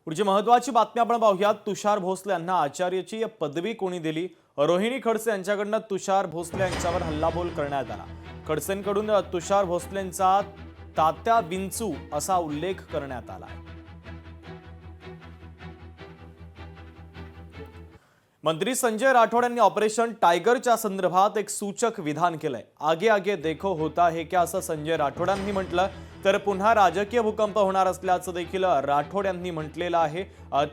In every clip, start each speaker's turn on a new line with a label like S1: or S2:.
S1: पुढची महत्त्वाची बातमी आपण पाहूयात। तुषार भोसले यांना आचार्याची पदवी कोणी दिली? रोहिणी खडसे यांच्याकडून तुषार भोसले यांच्यावर हल्लाबोल करण्यात आला। खडसेंकडून तुषार भोसलेंचा तात्या विंचू असा उल्लेख करण्यात आला। मंत्री संजय राठोड यांनी ऑपरेशन टायगरच्या संदर्भात एक सूचक विधान केलंय। आगे आगे देखो होता है क्या असं संजय राठोड यांनी म्हटलं, तर पुन्हा राजकीय भूकंप होणार असल्याचं देखील राठोड यांनी म्हटलेलं आहे।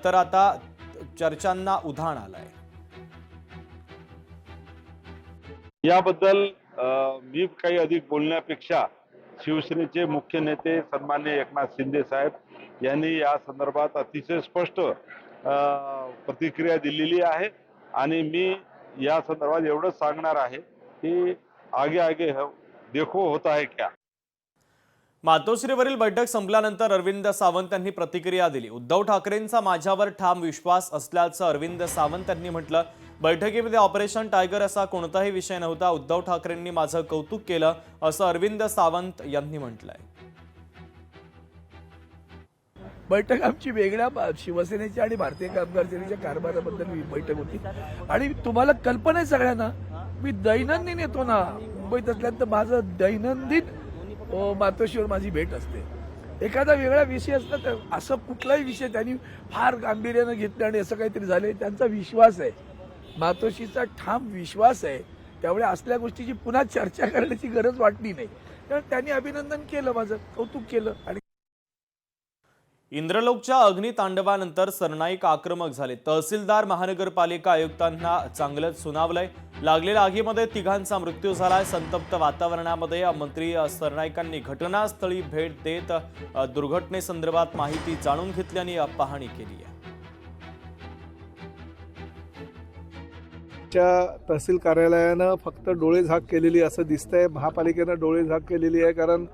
S1: तर आता चर्चांना उधाण आलंय।
S2: याबद्दल मी काही अधिक बोलण्यापेक्षा शिवसेनेचे मुख्य नेते सन्माननीय एकनाथ शिंदे साहेब यांनी या संदर्भात अतिशय स्पष्ट प्रतिक्रिया दिलेली आहे आणि मी या संदर्भात एवढंच सांगणार आहे की आगे आगे देखो होता है क्या।
S1: मातोश्रीवरील बैठक संपल्यानंतर अरविंद सावंत यांनी प्रतिक्रिया दिली। उद्धव ठाकरेंचा माझ्यावर ठाम विश्वास असल्याचं अरविंद सावंत यांनी म्हटलं। बैठकीमध्ये ऑपरेशन टायगर असा कोणताही विषय नव्हता। उद्धव ठाकरेंनी माझं कौतुक केलं असं अरविंद सावंत यांनी म्हटलंय।
S3: बैठक आमची वेगळ्या शिवसेनेची आणि भारतीय कामगार सेनेच्या कारभाराबद्दल बैठक होती आणि तुम्हाला कल्पना आहे सगळ्यांना, मी दैनंदिन येतो ना मुंबईत असल्यानंतर माझं दैनंदिन मातोश्रीवर माझी भेट असते। एखादा वेगळा विषय असला तर असं कुठलाही विषय त्यांनी फार गांभीर्यानं घेतलं आणि असं काहीतरी झालंय, त्यांचा विश्वास आहे, मातोश्रीचा ठाम विश्वास आहे। त्यामुळे असल्या गोष्टीची पुन्हा चर्चा करण्याची गरज वाटली नाही। त्यामुळे त्यांनी अभिनंदन केलं, माझं कौतुक केलं। आणि
S1: इंद्रलोकच्या अग्नितांडवानंतर सरनाईक आक्रमक झाले। तहसीलदार महानगरपालिका आयुक्तांना चांगलंच सुनावलंय। लागलेल्या आगीमध्ये तिघांचा मृत्यू झालाय। संतप्त वातावरणामध्ये मंत्री सरनाईकांनी घटनास्थळी भेट देत दुर्घटनेसंदर्भात माहिती जाणून घेतली आणि पाहणी केली आहे।
S4: तहसील कार्यालयानं फक्त डोळेझाक केलेली असं दिसतंय, महापालिकेनं डोळेझाक केलेली आहे। कारण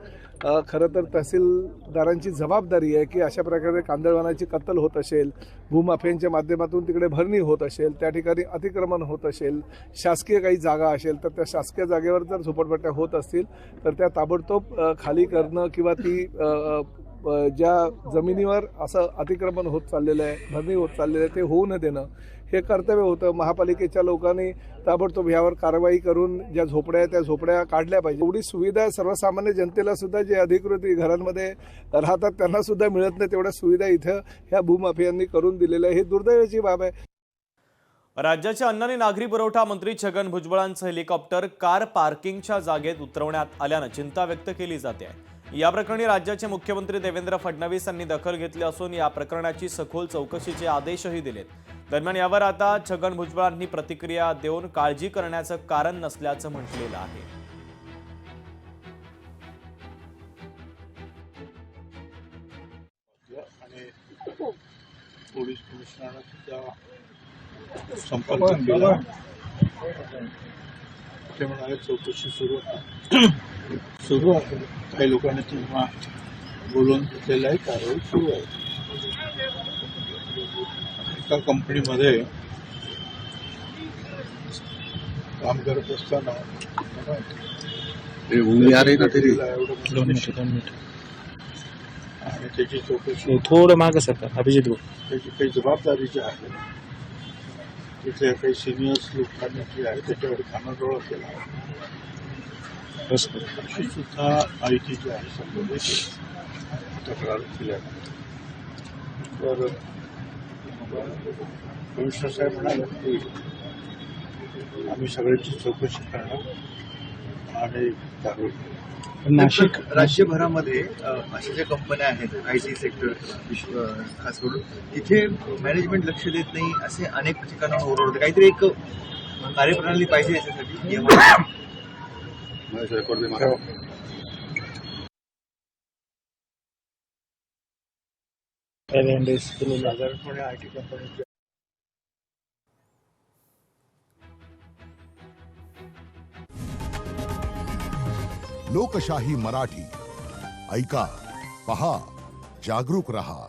S4: खरं तर तहसीलदारांची जबाबदारी आहे की अशा प्रकारे कांदळवनाची कत्तल होत असेल, भूमाफियांच्या माध्यमातून तिकडे भरणी होत असेल, त्या ठिकाणी अतिक्रमण होत असेल, शासकीय काही जागा असेल तर त्या शासकीय जागेवर जर झोपडपट्ट्या होत असतील तर त्या ताबडतोब खाली करणं किंवा ती ज्या जमिनीवर असं अतिक्रमण होत चाललेलं आहे, भरणी होत चाललेलं आहे, ते होऊ न देणं हे कर्तव्य होतं। महापालिकेच्या लोकांनी ताबडतोब यावर कारवाई करून ज्या झोपड्या त्या झोपड्या काढल्या पाहिजे। एवढी सुविधा सर्वसामान्य जनतेला सुद्धा जे अधिकृत घरांमध्ये राहतात त्यांना सुद्धा मिळत नाही, तेवढ्या सुविधा इथं ह्या भूमाफियांनी करून दिलेल्या आहे। ही दुर्दैवाची बाब आहे।
S1: राज्याचे अन्न आणि नागरी पुरवठा मंत्री छगन भुजबळांचं हेलिकॉप्टर कार पार्किंगच्या जागेत उतरवण्यात आल्यानं चिंता व्यक्त केली जाते आहे। या प्रकरणी राज्याचे मुख्यमंत्री देवेंद्र फडणवीस यांनी दखल घेतली असून या प्रकरणाची सखोल चौकशीचे आदेशही दिलेत। दरम्यान यावर आता छगन भुजबळांनी प्रतिक्रिया देऊन काळजी करण्याचं कारण नसल्याचं म्हटलेलं आहे।
S5: पोलीस कमिशनरला सुद्धा संपर्क केला, ते म्हणाले चौकशी सुरू आहे। काही लोकांनी तेव्हा बोलून घेतलेलं आहे, कारवाई सुरू आहे। एका कंपनीमध्ये काम करत असताना आणि त्याची चौकशी
S6: थोडं मागं सरकार अभिजित
S5: त्याची काही जबाबदारी जी आहे तिथल्या काही सिनियर्स लोकांनी जी आहे त्याच्यावर कानाडोळा केला आहे। अशी सुद्धा माहिती जी आहे संबंधित तक्रार केल्या। तर कमिशनर साहेब म्हणाले की आम्ही सगळ्यांची चौकशी करणार आणि कारवाई करणार।
S6: नाशिक
S7: राज्यभरामध्ये अशा ज्या कंपन्या आहेत आयटी सेक्टर खास करून तिथे मॅनेजमेंट लक्ष देत नाही असे अनेक ठिकाणांवर ओरडते। काहीतरी एक कार्यप्रणाली पाहिजे याच्यासाठी।
S5: साधारणपणे आयटी कंपनी
S8: लोकशाही मराठी ऐका, पहा, जागरूक रहा।